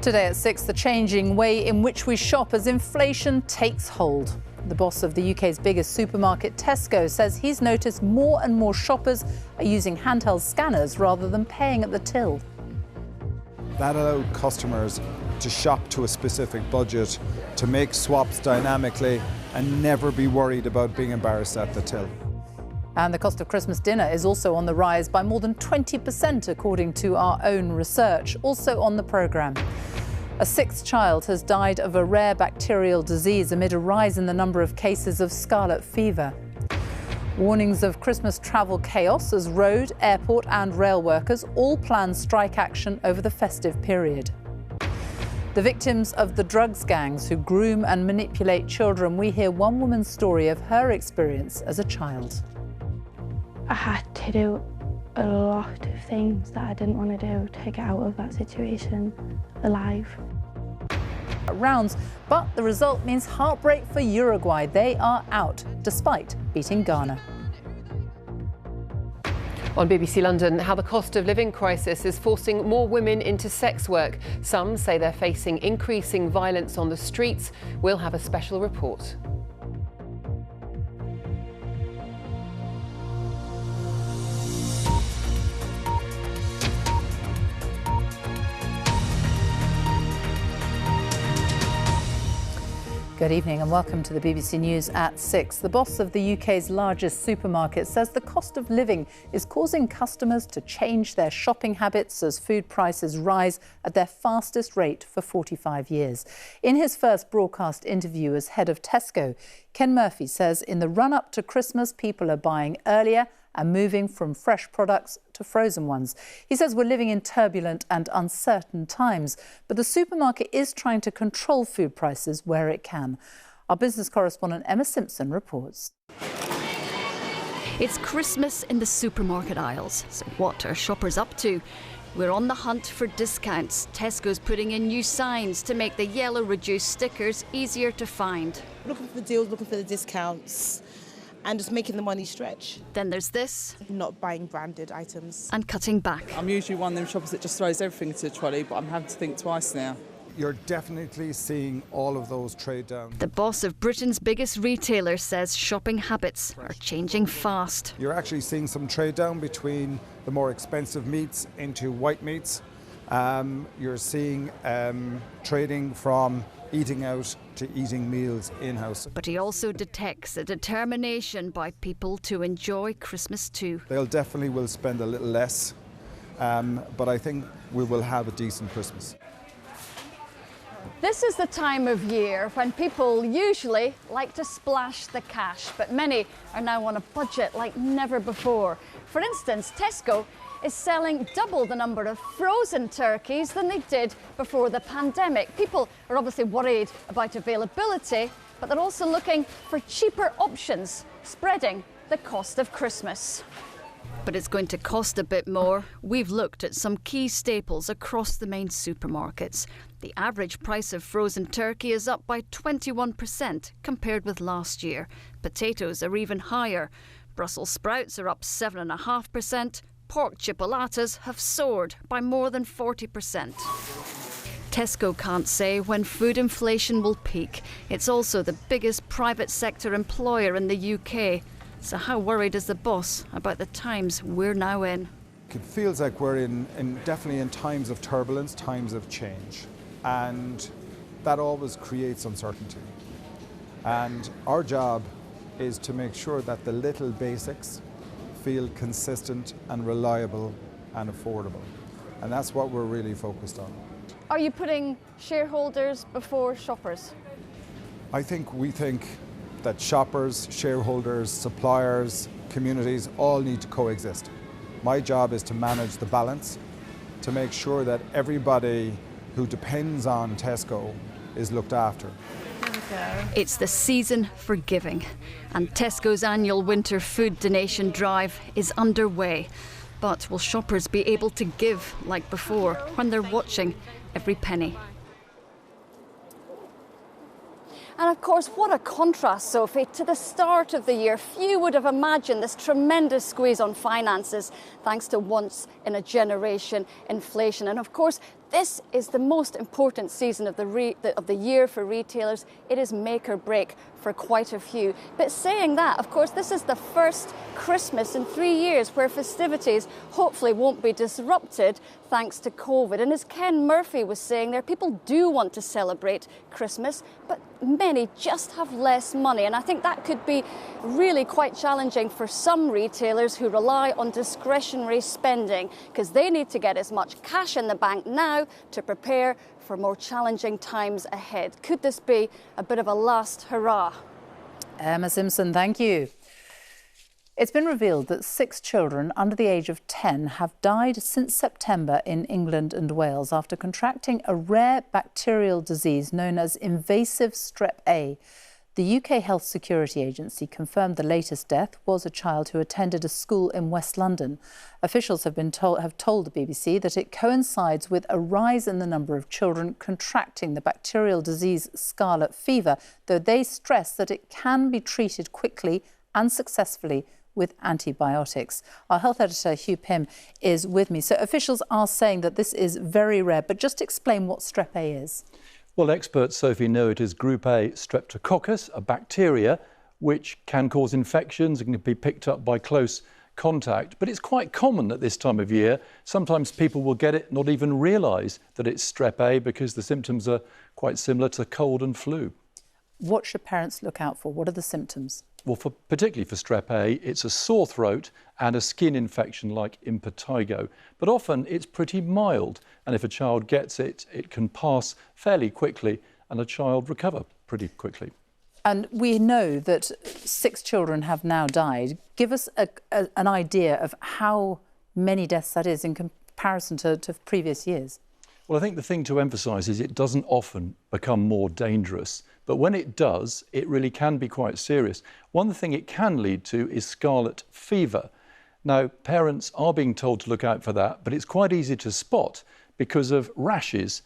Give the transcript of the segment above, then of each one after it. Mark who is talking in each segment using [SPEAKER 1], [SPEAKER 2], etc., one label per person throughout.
[SPEAKER 1] Today at 6, the changing way in which we shop as inflation takes hold. The boss of the UK's biggest supermarket, Tesco, says he's noticed more and more shoppers are using handheld scanners rather than paying at the till.
[SPEAKER 2] That allowed customers to shop to a specific budget, to make swaps dynamically and never be worried about being embarrassed at the till.
[SPEAKER 1] And the cost of Christmas dinner is also on the rise by more than 20%, according to our own research. Also on the programme, a 6th child has died of a rare bacterial disease amid a rise in the number of cases of scarlet fever. Warnings of Christmas travel chaos as road, airport and rail workers all plan strike action over the festive period. The victims of the drugs gangs who groom and manipulate children. We hear one woman's story of her experience as a child.
[SPEAKER 3] I had to do a lot of things that I didn't want to do to get out of that situation alive.
[SPEAKER 1] Rounds, but the result means heartbreak for Uruguay. They are out, despite beating Ghana.
[SPEAKER 4] On BBC London, how the cost of living crisis is forcing more women into sex work. Some say they're facing increasing violence on the streets. We'll have a special report.
[SPEAKER 1] Good evening and welcome to the BBC News at 6. The boss of the UK's largest supermarket says the cost of living is causing customers to change their shopping habits as food prices rise at their fastest rate for 45 years. In his first broadcast interview as head of Tesco, Ken Murphy says in the run-up to Christmas, people are buying earlier and moving from fresh products to frozen ones. He says we're living in turbulent and uncertain times, but the supermarket is trying to control food prices where it can. Our business correspondent Emma Simpson reports.
[SPEAKER 5] It's Christmas in the supermarket aisles, so what are shoppers up to? We're on the hunt for discounts. Tesco's putting in new signs to make the yellow reduced stickers easier to find.
[SPEAKER 6] Looking for the deals, looking for the discounts, and just making the money stretch.
[SPEAKER 5] Then there's this.
[SPEAKER 6] Not buying branded items.
[SPEAKER 5] And cutting back.
[SPEAKER 7] I'm usually one of them shoppers that just throws everything into the trolley, but I'm having to think twice now.
[SPEAKER 2] You're definitely seeing all of those trade down.
[SPEAKER 5] The boss of Britain's biggest retailer says shopping habits are changing fast.
[SPEAKER 2] You're actually seeing some trade down between the more expensive meats into white meats. You're seeing trading from eating out to eating meals in-house.
[SPEAKER 5] But he also detects a determination by people to enjoy Christmas too.
[SPEAKER 2] They'll definitely will spend a little less, but I think we will have a decent Christmas.
[SPEAKER 8] This is the time of year when people usually like to splash the cash, but many are now on a budget like never before. For instance, Tesco is selling double the number of frozen turkeys than they did before the pandemic. People are obviously worried about availability, but they're also looking for cheaper options, spreading the cost of Christmas.
[SPEAKER 5] But it's going to cost a bit more. We've looked at some key staples across the main supermarkets. The average price of frozen turkey is up by 21% compared with last year. Potatoes are even higher. Brussels sprouts are up 7.5%. Pork chipolatas have soared by more than 40%. Tesco can't say when food inflation will peak. It's also the biggest private sector employer in the UK. So how worried is the boss about the times we're now in?
[SPEAKER 2] It feels like we're definitely in times of turbulence, times of change. And that always creates uncertainty. And our job is to make sure that the little basics feel consistent and reliable and affordable. And that's what we're really focused on.
[SPEAKER 8] Are you putting shareholders before shoppers?
[SPEAKER 2] We think that shoppers, shareholders, suppliers, communities all need to coexist. My job is to manage the balance, to make sure that everybody who depends on Tesco is looked after.
[SPEAKER 5] It's the season for giving, and Tesco's annual winter food donation drive is underway. But will shoppers be able to give like before when they're watching every penny?
[SPEAKER 8] And of course, what a contrast, Sophie, to the start of the year. Few would have imagined this tremendous squeeze on finances thanks to once-in-a-generation inflation. And of course, This is the most important season of the year for retailers. It is make or break for quite a few. But saying that, of course, this is the first Christmas in 3 years where festivities hopefully won't be disrupted thanks to COVID. And as Ken Murphy was saying there, people do want to celebrate Christmas, but many just have less money. And I think that could be really quite challenging for some retailers who rely on discretionary spending, because they need to get as much cash in the bank now to prepare for more challenging times ahead. Could this be a bit of a last hurrah?
[SPEAKER 1] Emma Simpson, thank you. It's been revealed that 6 children under the age of 10 have died since September in England and Wales after contracting a rare bacterial disease known as invasive strep A. The UK Health Security Agency confirmed the latest death was a child who attended a school in West London. Officials have told the BBC that it coincides with a rise in the number of children contracting the bacterial disease scarlet fever, though they stress that it can be treated quickly and successfully with antibiotics. Our health editor, Hugh Pym, is with me. So officials are saying that this is very rare, but just explain what strep A is.
[SPEAKER 9] Well, experts, Sophie, know it is Group A streptococcus, a bacteria which can cause infections and can be picked up by close contact. But it's quite common at this time of year. Sometimes people will get it, not even realise that it's strep A, because the symptoms are quite similar to cold and flu.
[SPEAKER 1] What should parents look out for? What are the symptoms?
[SPEAKER 9] Well, particularly for strep A, it's a sore throat and a skin infection like impetigo. But often it's pretty mild, and if a child gets it, it can pass fairly quickly and a child recover pretty quickly.
[SPEAKER 1] And we know that 6 children have now died. Give us an idea of how many deaths that is in comparison to previous years.
[SPEAKER 9] Well, I think the thing to emphasise is it doesn't often become more dangerous. But when it does, it really can be quite serious. One thing it can lead to is scarlet fever. Now, parents are being told to look out for that, but it's quite easy to spot because of rashes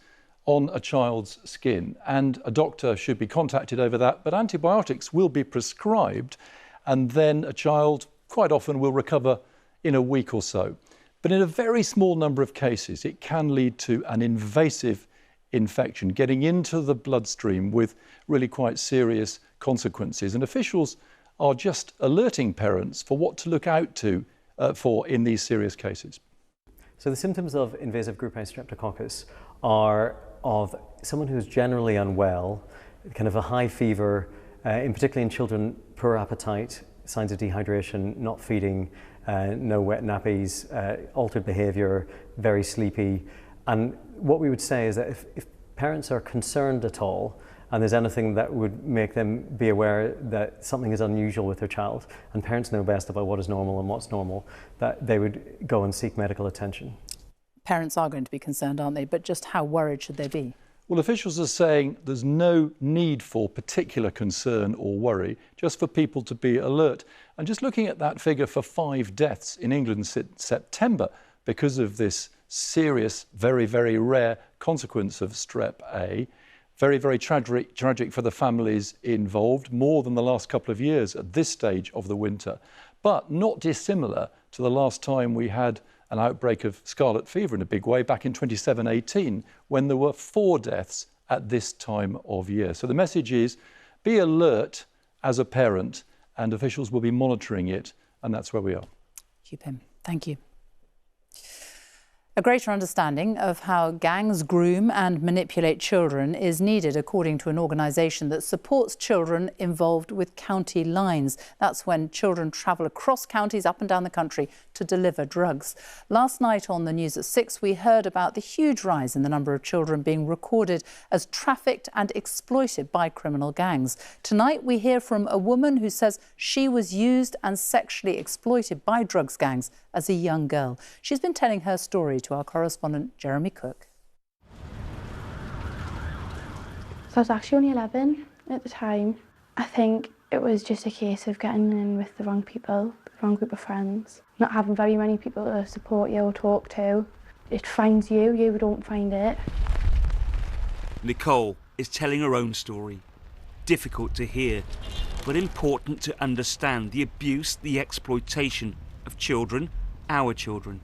[SPEAKER 9] on a child's skin. And a doctor should be contacted over that, but antibiotics will be prescribed, and then a child quite often will recover in a week or so. But in a very small number of cases, it can lead to an invasive infection getting into the bloodstream with really quite serious consequences. And officials are just alerting parents for what to look out for in these serious cases.
[SPEAKER 10] So the symptoms of invasive group A streptococcus are of someone who's generally unwell, kind of a high fever, in particularly in children, poor appetite, signs of dehydration, not feeding, no wet nappies, altered behaviour, very sleepy. And what we would say is that if parents are concerned at all, and there's anything that would make them be aware that something is unusual with their child, and parents know best about what is normal and what's normal, that they would go and seek medical attention.
[SPEAKER 1] Parents are going to be concerned, aren't they? But just how worried should they be?
[SPEAKER 9] Well, officials are saying there's no need for particular concern or worry, just for people to be alert. And just looking at that figure for 5 deaths in England since September because of this serious, very, very rare consequence of strep A, very, very tragic for the families involved, more than the last couple of years at this stage of the winter, but not dissimilar to the last time we had an outbreak of scarlet fever in a big way back in 2017, when there were 4 deaths at this time of year. So the message is, be alert as a parent, and officials will be monitoring it, and that's where we are.
[SPEAKER 1] Hugh Pym, thank you. A greater understanding of how gangs groom and manipulate children is needed, according to an organisation that supports children involved with county lines. That's when children travel across counties up and down the country to deliver drugs. Last night on the news at 6, we heard about the huge rise in the number of children being recorded as trafficked and exploited by criminal gangs. Tonight, we hear from a woman who says she was used and sexually exploited by drugs gangs as a young girl. She's been telling her story to our correspondent Jeremy Cook.
[SPEAKER 3] So I was actually only 11 at the time. I think it was just a case of getting in with the wrong people, the wrong group of friends, not having very many people to support you or talk to. It finds you, you don't find it.
[SPEAKER 11] Nicole is telling her own story. Difficult to hear, but important to understand the abuse, the exploitation of children, our children,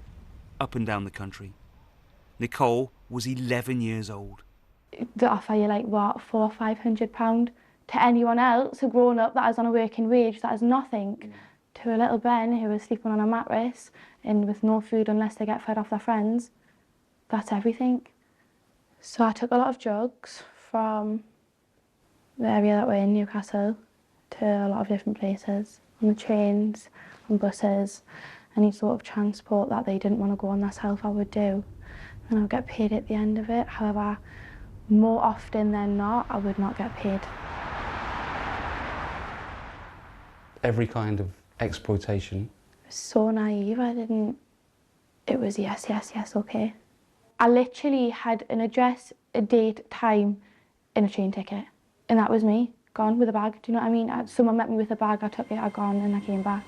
[SPEAKER 11] up and down the country. Nicole was 11 years old.
[SPEAKER 3] They offer you like, what, £400 or £500? To anyone else who grown up that is on a working wage, that is nothing. To a little Ben who is sleeping on a mattress and with no food unless they get fed off their friends, that's everything. So I took a lot of drugs from the area that we're in, Newcastle, to a lot of different places, on the trains, on buses, any sort of transport that they didn't want to go on themselves I would do. And I would get paid at the end of it. However, more often than not, I would not get paid.
[SPEAKER 12] Every kind of exploitation.
[SPEAKER 3] So naive, it was yes, yes, yes, okay. I literally had an address, a date, time, and a train ticket. And that was me, gone with a bag, do you know what I mean? Someone met me with a bag, I took it, I gone, and I came back.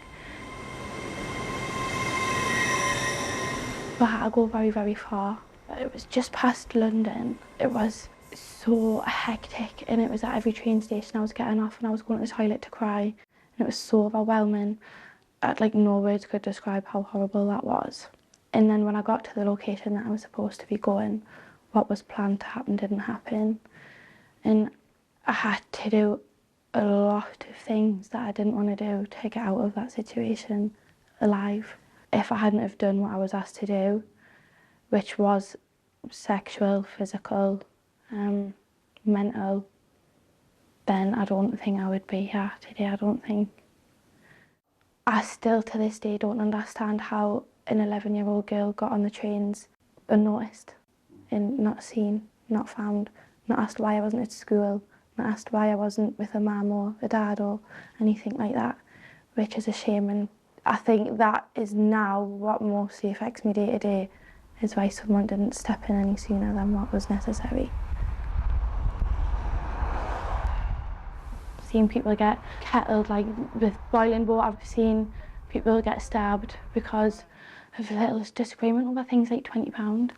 [SPEAKER 3] But I had to go very, very far. It was just past London. It was so hectic, and it was at every train station I was getting off and I was going to the toilet to cry. And it was so overwhelming. No words could describe how horrible that was. And then when I got to the location that I was supposed to be going, what was planned to happen didn't happen. And I had to do a lot of things that I didn't want to do to get out of that situation alive. If I hadn't have done what I was asked to do, which was sexual, physical, mental, then I don't think I would be here today, I don't think. I still to this day don't understand how an 11-year-old girl got on the trains unnoticed and not seen, not found, not asked why I wasn't at school, not asked why I wasn't with a mum or a dad or anything like that, which is a shame. And I think that is now what mostly affects me day to day, is why someone didn't step in any sooner than what was necessary. Seen people get kettled with boiling water. I've seen people get stabbed because of a little disagreement over things like £20.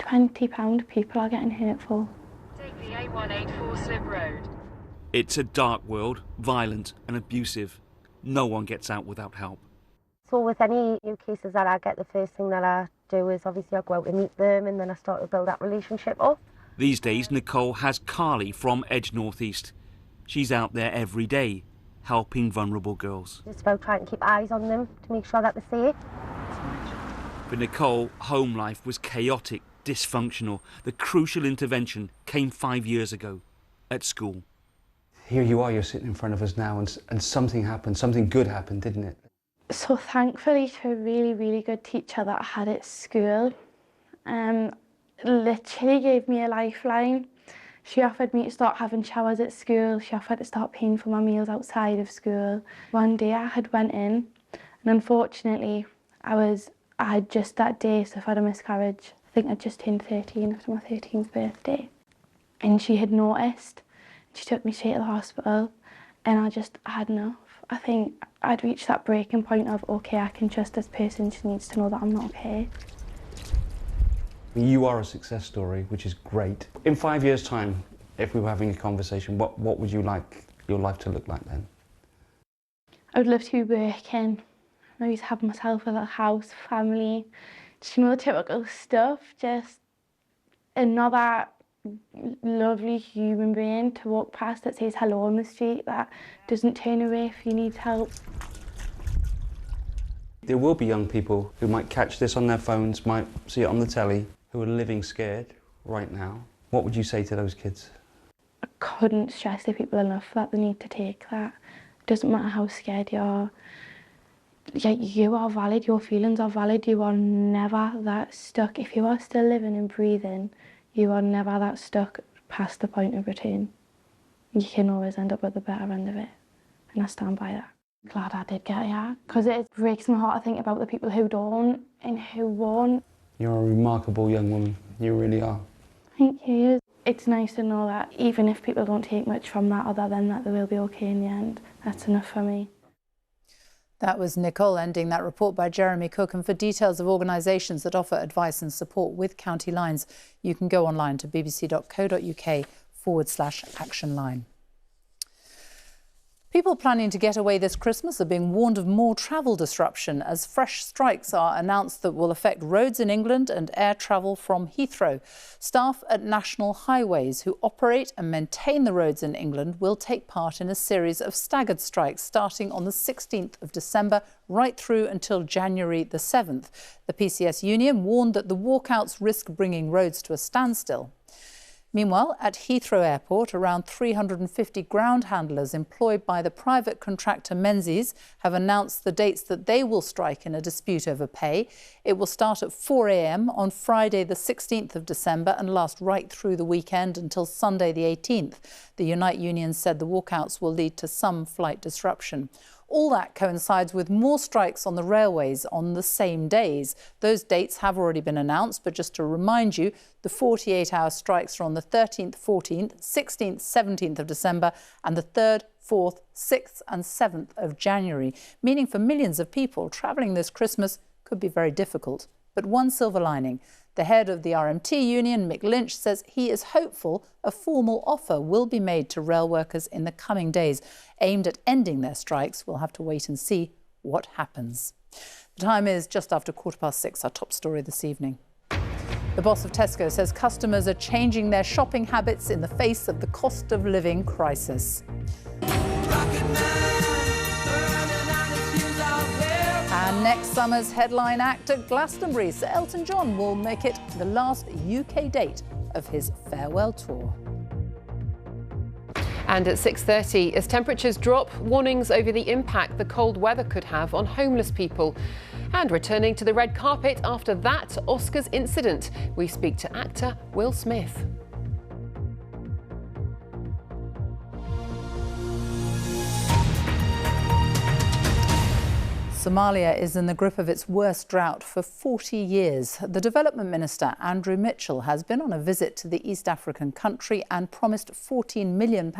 [SPEAKER 3] £20 people are getting hurt for.
[SPEAKER 13] Take the A184 Slip Road.
[SPEAKER 11] It's a dark world, violent and abusive. No one gets out without help.
[SPEAKER 14] So with any new cases that I get, the first thing that I do is obviously I go out and meet them, and then I start to build that relationship up.
[SPEAKER 11] These days, Nicole has Carly from Edge North East. She's out there every day, helping vulnerable girls.
[SPEAKER 14] It's about trying to keep eyes on them to make sure that they're safe.
[SPEAKER 11] For Nicole, home life was chaotic, dysfunctional. The crucial intervention came 5 years ago, at school.
[SPEAKER 12] Here you are, you're sitting in front of us now, and something happened, something good happened, didn't it?
[SPEAKER 3] So thankfully to a really, really good teacher that I had at school, literally gave me a lifeline. She offered me to start having showers at school. She offered to start paying for my meals outside of school. One day I had went in, and unfortunately I had just that day suffered a miscarriage. I think I'd just turned 13 after my 13th birthday. And she had noticed. She took me straight to the hospital, and I had enough. I think I'd reached that breaking point of, okay, I can trust this person, she needs to know that I'm not okay.
[SPEAKER 12] You are a success story, which is great. In 5 years' time, if we were having a conversation, what would you like your life to look like then?
[SPEAKER 3] I would love to be working, maybe have myself a little house, family, just, the typical stuff, just another lovely human being to walk past that says hello on the street, that doesn't turn away if you need help.
[SPEAKER 12] There will be young people who might catch this on their phones, might see it on the telly, who are living scared right now. What would you say to those kids?
[SPEAKER 3] I couldn't stress the people enough that they need to take that. It doesn't matter how scared you are. You are valid, your feelings are valid, you are never that stuck. If you are still living and breathing, you are never that stuck past the point of return. You can always end up at the better end of it, and I stand by that. Glad I did get here, because it breaks my heart to think about the people who don't and who won't.
[SPEAKER 12] You're a remarkable young woman, you really are.
[SPEAKER 3] Thank you. It's nice to know that even if people don't take much from that, other than that they will be okay in the end. That's enough for me.
[SPEAKER 1] That was Nicole ending that report by Jeremy Cook. And for details of organisations that offer advice and support with County Lines, you can go online to bbc.co.uk/actionline. People planning to get away this Christmas are being warned of more travel disruption as fresh strikes are announced that will affect roads in England and air travel from Heathrow. Staff at National Highways who operate and maintain the roads in England will take part in a series of staggered strikes starting on the 16th of December right through until January the 7th. The PCS union warned that the walkouts risk bringing roads to a standstill. Meanwhile, at Heathrow Airport, around 350 ground handlers employed by the private contractor Menzies have announced the dates that they will strike in a dispute over pay. It will start at 4 a.m. on Friday the 16th of December and last right through the weekend until Sunday the 18th. The Unite Union said the walkouts will lead to some flight disruption. All that coincides with more strikes on the railways on the same days. Those dates have already been announced, but just to remind you, the 48-hour strikes are on the 13th, 14th, 16th, 17th of December and the 3rd, 4th, 6th and 7th of January, meaning for millions of people, travelling this Christmas could be very difficult. But one silver lining. The head of the RMT union, Mick Lynch, says he is hopeful a formal offer will be made to rail workers in the coming days, aimed at ending their strikes. We'll have to wait and see what happens. The time is just after 6:15, our top story this evening. The boss of Tesco says customers are changing their shopping habits in the face of the cost of living crisis. And next summer's headline act at Glastonbury, Sir Elton John will make it the last UK date of his farewell tour.
[SPEAKER 4] And at 6:30, as temperatures drop, warnings over the impact the cold weather could have on homeless people. And returning to the red carpet after that Oscars incident, we speak to actor Will Smith.
[SPEAKER 1] Somalia is in the grip of its worst drought for 40 years. The Development Minister, Andrew Mitchell, has been on a visit to the East African country and promised £14 million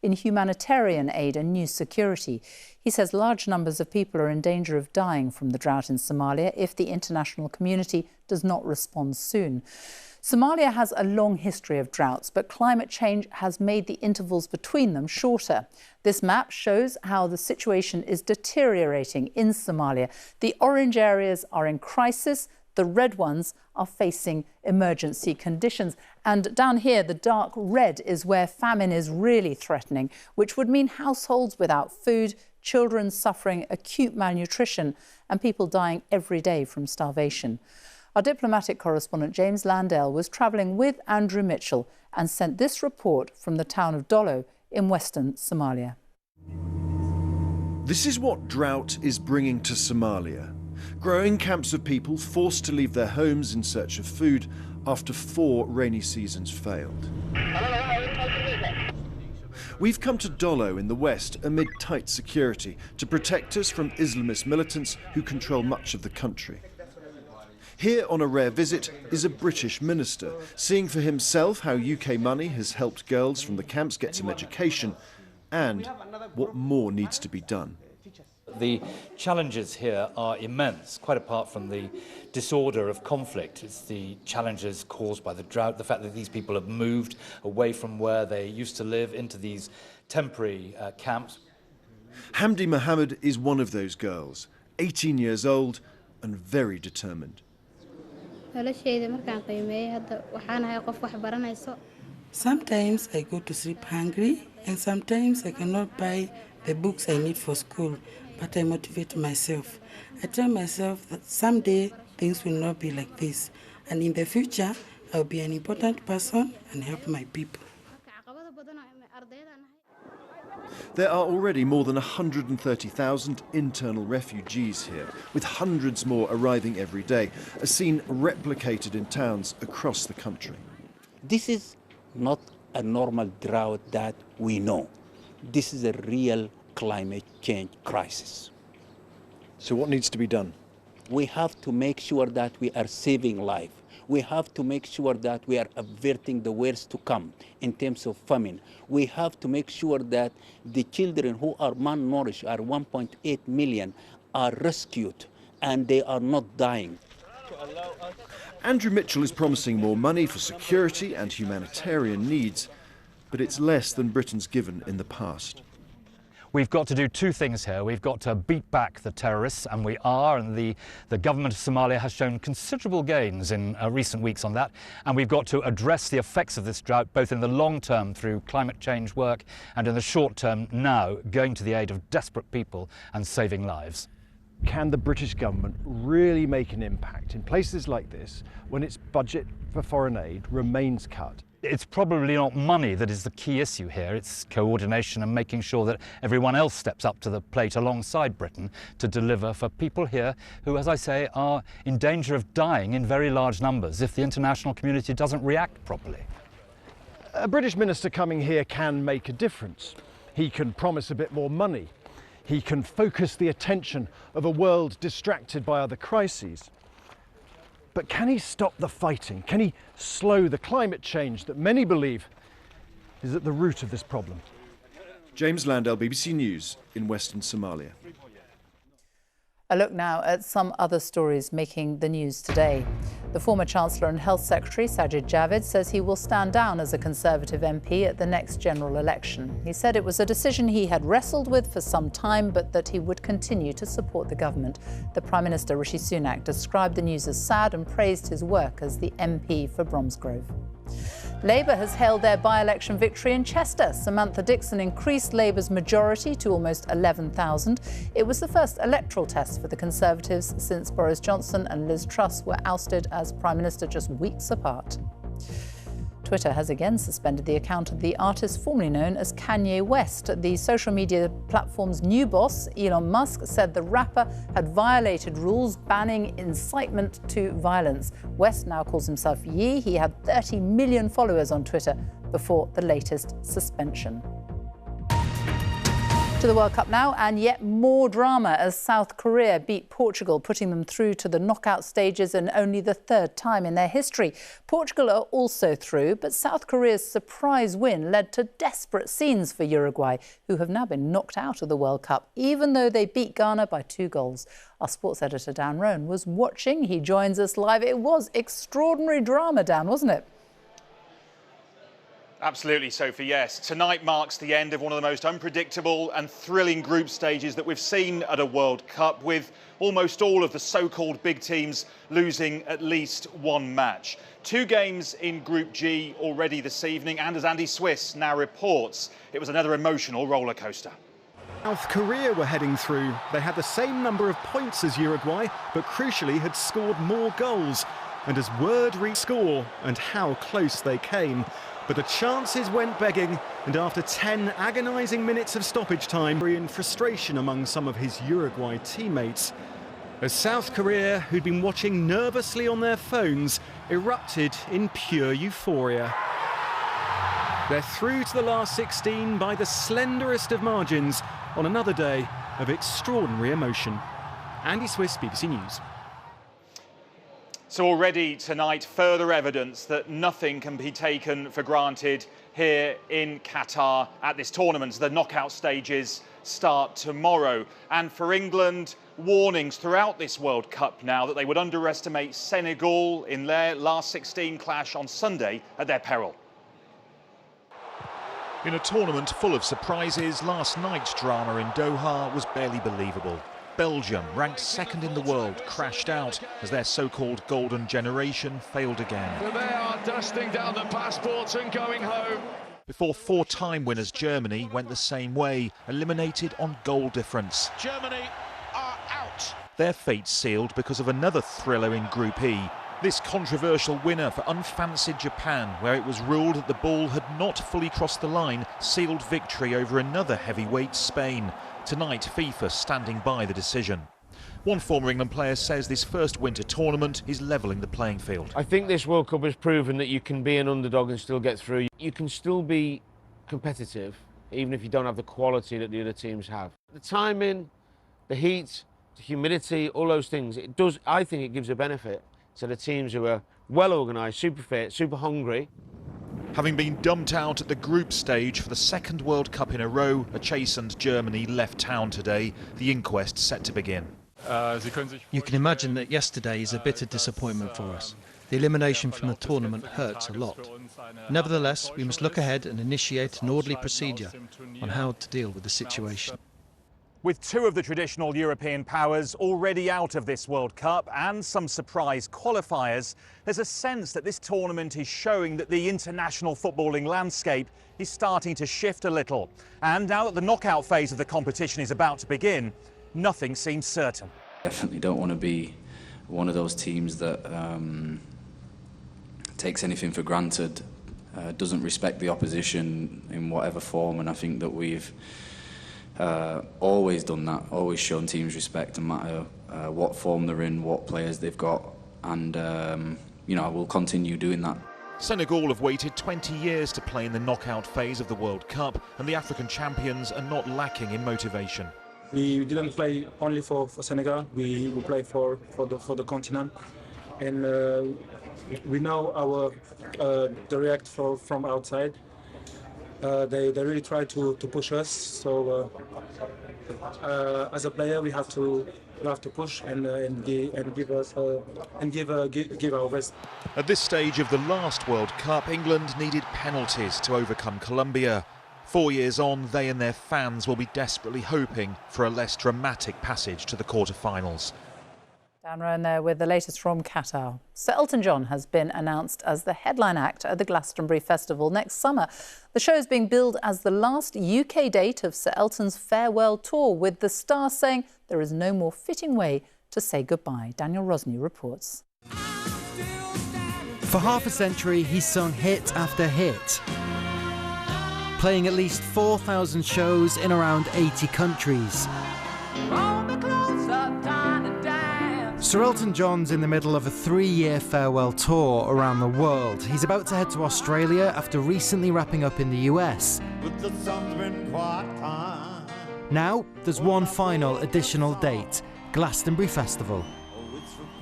[SPEAKER 1] in humanitarian aid and new security. He says large numbers of people are in danger of dying from the drought in Somalia if the international community does not respond soon. Somalia has a long history of droughts, but climate change has made the intervals between them shorter. This map shows how the situation is deteriorating in Somalia. The orange areas are in crisis, the red ones are facing emergency conditions. And down here, the dark red is where famine is really threatening, which would mean households without food, children suffering acute malnutrition, and people dying every day from starvation. Our diplomatic correspondent James Landale was travelling with Andrew Mitchell and sent this report from the town of Dolo in western Somalia.
[SPEAKER 15] This is what drought is bringing to Somalia. Growing camps of people forced to leave their homes in search of food after 4 rainy seasons failed. We've come to Dolo in the west amid tight security to protect us from Islamist militants who control much of the country. Here on a rare visit is a British minister, seeing for himself how UK money has helped girls from the camps get some education and what more needs to be done.
[SPEAKER 16] The challenges here are immense, quite apart from the disorder of conflict. It's the challenges caused by the drought, the fact that these people have moved away from where they used to live into these temporary camps.
[SPEAKER 15] Hamdi Mohammed is one of those girls, 18 years old and very determined.
[SPEAKER 17] Sometimes I go to sleep hungry and sometimes I cannot buy the books I need for school, but I motivate myself. I tell myself that someday things will not be like this, and in the future I'll be an important person and help my people.
[SPEAKER 15] There are already more than 130,000 internal refugees here, with hundreds more arriving every day, a scene replicated in towns across the country.
[SPEAKER 18] This is not a normal drought that we know. This is a real climate change crisis.
[SPEAKER 15] So what needs to be done?
[SPEAKER 18] We have to make sure that we are saving life. We have to make sure that we are averting the worst to come in terms of famine. We have to make sure that the children who are malnourished, are 1.8 million, are rescued and they are not dying.
[SPEAKER 15] Andrew Mitchell is promising more money for security and humanitarian needs, but it's less than Britain's given in the past.
[SPEAKER 16] We've got to do two things here. We've got to beat back the terrorists, and we are, and the government of Somalia has shown considerable gains in recent weeks on that. And we've got to address the effects of this drought, both in the long term through climate change work and in the short term now, going to the aid of desperate people and saving lives.
[SPEAKER 15] Can the British government really make an impact in places like this when its budget for foreign aid remains cut?
[SPEAKER 16] It's probably not money that is the key issue here. It's coordination and making sure that everyone else steps up to the plate alongside Britain to deliver for people here who, as I say, are in danger of dying in very large numbers if the international community doesn't react properly.
[SPEAKER 15] A British minister coming here can make a difference. He can promise a bit more money. He can focus the attention of a world distracted by other crises. But can he stop the fighting? Can he slow the climate change that many believe is at the root of this problem? James Landell, BBC News in Western Somalia.
[SPEAKER 1] A look now at some other stories making the news today. The former Chancellor and Health Secretary, Sajid Javid, says he will stand down as a Conservative MP at the next general election. He said it was a decision he had wrestled with for some time, but that he would continue to support the government. The Prime Minister, Rishi Sunak, described the news as sad and praised his work as the MP for Bromsgrove. Labour has hailed their by-election victory in Chester. Samantha Dixon increased Labour's majority to almost 11,000. It was the first electoral test for the Conservatives since Boris Johnson and Liz Truss were ousted as Prime Minister just weeks apart. Twitter has again suspended the account of the artist formerly known as Kanye West. The social media platform's new boss, Elon Musk, said the rapper had violated rules banning incitement to violence. West now calls himself Ye. He had 30 million followers on Twitter before the latest suspension. To the World Cup now, and yet more drama as South Korea beat Portugal, putting them through to the knockout stages and only the third time in their history. Portugal are also through, but South Korea's surprise win led to desperate scenes for Uruguay, who have now been knocked out of the World Cup, even though they beat Ghana by 2 goals. Our sports editor, Dan Roan, was watching. He joins us live. It was extraordinary drama, Dan, wasn't it?
[SPEAKER 19] Absolutely, Sophie, yes. Tonight marks the end of one of the most unpredictable and thrilling group stages that we've seen at a World Cup, with almost all of the so-called big teams losing at least one match. 2 games in Group G already this evening, and as Andy Swiss now reports, it was another emotional roller coaster.
[SPEAKER 20] South Korea were heading through. They had the same number of points as Uruguay, but crucially had scored more goals. And as word reached score and how close they came. But the chances went begging, and after 10 agonising minutes of stoppage time, in frustration among some of his Uruguay teammates, as South Korea, who'd been watching nervously on their phones, erupted in pure euphoria. They're through to the last 16 by the slenderest of margins on another day of extraordinary emotion. Andy Swiss, BBC News.
[SPEAKER 19] So already tonight, further evidence that nothing can be taken for granted here in Qatar at this tournament. The knockout stages start tomorrow. And for England, warnings throughout this World Cup now that they would underestimate Senegal in their last 16 clash on Sunday at their peril.
[SPEAKER 21] In a tournament full of surprises, last night's drama in Doha was barely believable. Belgium, ranked second in the world, crashed out as their so-called golden generation failed again.
[SPEAKER 22] So they are dusting down the passports and going home.
[SPEAKER 21] Before 4-time winners Germany went the same way, eliminated on goal difference.
[SPEAKER 22] Germany are out.
[SPEAKER 21] Their fate sealed because of another thriller in Group E. This controversial winner for unfancied Japan, where it was ruled that the ball had not fully crossed the line, sealed victory over another heavyweight, Spain. Tonight, FIFA standing by the decision. One former England player says this first winter tournament is levelling the playing field.
[SPEAKER 23] I think this World Cup has proven that you can be an underdog and still get through. You can still be competitive, even if you don't have the quality that the other teams have. The timing, the heat, the humidity, all those things, I think it gives a benefit to the teams who are well organised, super fit, super hungry.
[SPEAKER 21] Having been dumped out at the group stage for the second World Cup in a row, a chastened Germany left town today. The inquest set to begin.
[SPEAKER 24] You can imagine that yesterday is a bitter disappointment for us.
[SPEAKER 2] the elimination from the tournament hurts a lot. Nevertheless, we must look ahead and initiate an orderly procedure on how to deal with the situation.
[SPEAKER 19] With two of the traditional European powers already out of this World Cup and some surprise qualifiers, there's a sense that this tournament is showing that the international footballing landscape is starting to shift a little. And now that the knockout phase of the competition is about to begin, nothing seems certain.
[SPEAKER 6] Definitely don't want to be one of those teams that takes anything for granted, doesn't respect the opposition in whatever form, and I think that we've always done that, always shown teams respect, no matter what form they're in, what players they've got, and we'll continue doing that.
[SPEAKER 21] Senegal have waited 20 years to play in the knockout phase of the World Cup, and the African champions are not lacking in motivation.
[SPEAKER 7] We didn't play only for Senegal, we play for the continent, and we know the react from outside. They really try to push us. So as a player, we have to push and give our best.
[SPEAKER 21] At this stage of the last World Cup, England needed penalties to overcome Colombia. 4 years on, they and their fans will be desperately hoping for a less dramatic passage to the quarter-finals.
[SPEAKER 1] Dan Rowan there with the latest from Qatar. Sir Elton John has been announced as the headline act at the Glastonbury Festival next summer. The show is being billed as the last UK date of Sir Elton's farewell tour, with the star saying there is no more fitting way to say goodbye. Daniel Rosney reports.
[SPEAKER 24] For half a century, he's sung hit after hit, playing at least 4,000 shows in around 80 countries. Sir Elton John's in the middle of a 3-year farewell tour around the world. He's about to head to Australia after recently wrapping up in the US. Now, there's one final additional date, Glastonbury Festival.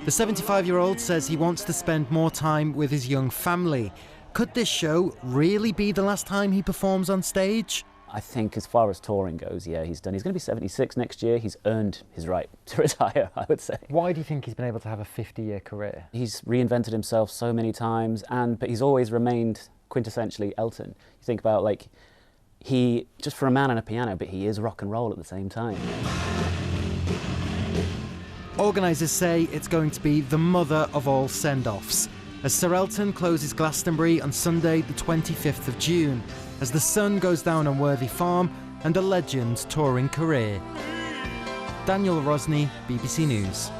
[SPEAKER 24] The 75-year-old says he wants to spend more time with his young family. Could this show really be the last time he performs on stage?
[SPEAKER 25] I think as far as touring goes, yeah, he's done. He's going to be 76 next year. He's earned his right to retire, I would say.
[SPEAKER 26] Why do you think he's been able to have a 50-year career?
[SPEAKER 25] He's reinvented himself so many times, but he's always remained quintessentially Elton. You think about, like, he, just for a man and a piano, but he is rock and roll at the same time.
[SPEAKER 24] Organisers say it's going to be the mother of all send-offs, as Sir Elton closes Glastonbury on Sunday the 25th of June, as the sun goes down on Worthy Farm and a legend's touring career. Daniel Rosney, BBC News.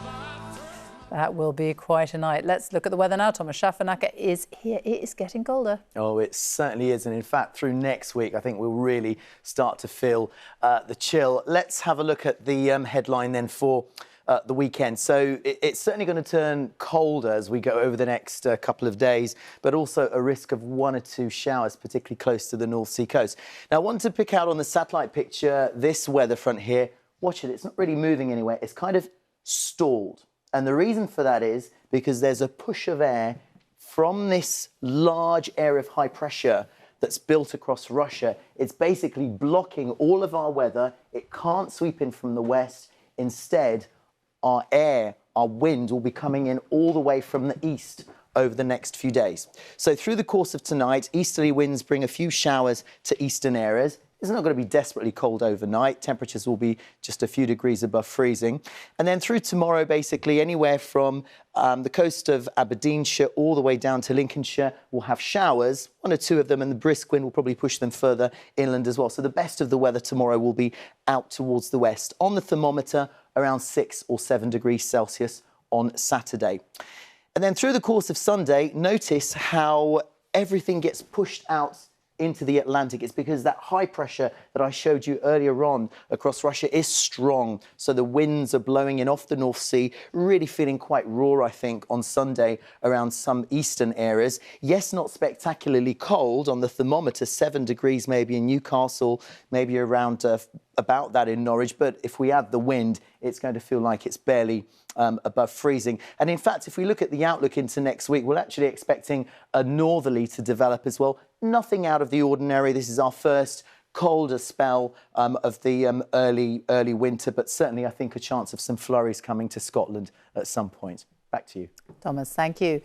[SPEAKER 1] That will be quite a night. Let's look at the weather now. Thomas Schaffernacker is here. It is getting colder.
[SPEAKER 27] Oh, it certainly is. And in fact, through next week, I think we'll really start to feel the chill. Let's have a look at the headline then for the weekend. So it's certainly going to turn colder as we go over the next couple of days, but also a risk of 1 or 2 showers, particularly close to the North Sea coast. Now, I want to pick out on the satellite picture this weather front here. Watch it. It's not really moving anywhere. It's kind of stalled. And the reason for that is because there's a push of air from this large area of high pressure that's built across Russia. It's basically blocking all of our weather. It can't sweep in from the west. Instead, our wind will be coming in all the way from the east over the next few days. So through the course of tonight, easterly winds bring a few showers to eastern areas. It's not going to be desperately cold overnight. Temperatures will be just a few degrees above freezing. And then through tomorrow, basically anywhere from the coast of Aberdeenshire all the way down to Lincolnshire will have showers, 1 or 2 of them, and the brisk wind will probably push them further inland as well. So the best of the weather tomorrow will be out towards the west. On the thermometer, around 6 or 7 degrees Celsius on Saturday. And then through the course of Sunday, notice how everything gets pushed out into the Atlantic. It's because that high pressure that I showed you earlier on across Russia is strong. So the winds are blowing in off the North Sea, really feeling quite raw, I think, on Sunday around some eastern areas. Yes, not spectacularly cold on the thermometer, 7 degrees maybe in Newcastle, maybe around about that in Norwich. But if we add the wind, it's going to feel like it's barely above freezing. And in fact, if we look at the outlook into next week, we're actually expecting a northerly to develop as well. Nothing out of the ordinary. This is our first colder spell of the early winter, but certainly I think a chance of some flurries coming to Scotland at some point. Back to you.
[SPEAKER 1] Thomas, thank you.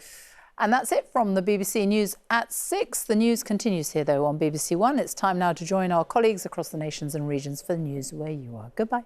[SPEAKER 1] And that's it from the BBC News at 6. The news continues here, though, on BBC One. It's time now to join our colleagues across the nations and regions for the news where you are. Goodbye.